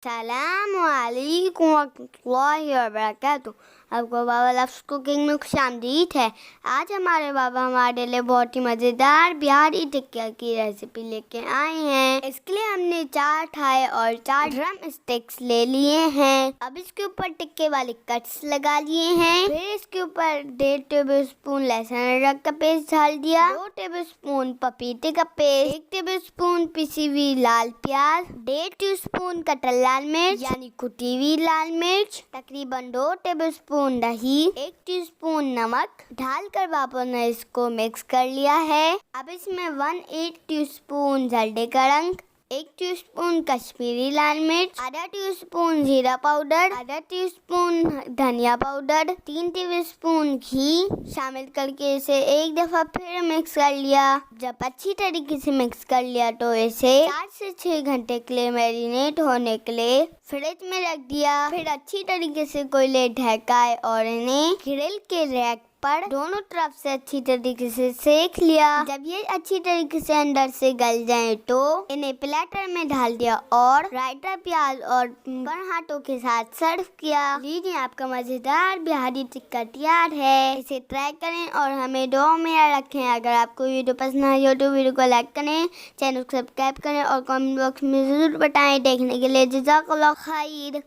अस्सलामुअलैकुम वरहमतुल्लाहि वबरकातुहू। आपको बाबा लफ्ज़ कुकिंग में खुशामदीद है। आज हमारे बाबा हमारे लिए बहुत ही मज़ेदार बिहारी टिक्का की रेसिपी लेके आए हैं। इसके लिए हमने 4 थाई और 4 ड्रम स्टिक्स ले लिए हैं। अब इसके ऊपर टिक्के वाले कट्स लगा लिए हैं। फिर इसके ऊपर 1.5 टेबल स्पून लहसुन अदरक का पेस्ट डाल दिया, 2 टेबल स्पून पपीते का पेस्ट, 1 टेबल स्पून पिसी हुई लाल प्याज, 1.5 टीस्पून कटल लाल मिर्च यानी कुटी हुई लाल मिर्च, तकरीबन 2 टेबल स्पून दही, 1 टीस्पून नमक डालकर बाबा ने इसको मिक्स कर लिया है। अब इसमें 1/8 टीस्पून हल्दी का रंग, 1 टीस्पून कश्मीरी लाल मिर्च, आधा टीस्पून जीरा पाउडर, आधा टीस्पून धनिया पाउडर, 3 टेबलस्पून घी शामिल करके इसे एक दफा फिर मिक्स कर लिया। जब अच्छी तरीके से मिक्स कर लिया तो इसे 4 से 6 घंटे के लिए मैरिनेट होने के लिए फ्रिज में रख दिया। फिर अच्छी तरीके से कोयले ढकाए और इन्हें ग्रिल के रैक पर दोनों तरफ से अच्छी तरीके से सेक लिया। जब ये अच्छी तरीके से अंदर से गल जाए तो इन्हें प्लेटर में डाल दिया और रायता प्याज और हाथों के साथ सर्व किया। लीजिए, आपका मजेदार बिहारी टिक्का तैयार है। इसे ट्राई करें और हमें दुआ में याद रखें। अगर आपको वीडियो पसंद आई हो तो वीडियो को लाइक करें, चैनल को सब्सक्राइब करें और कमेंट बॉक्स में जरूर बताएं। देखने के लिए जज़ाकल्लाह खैर।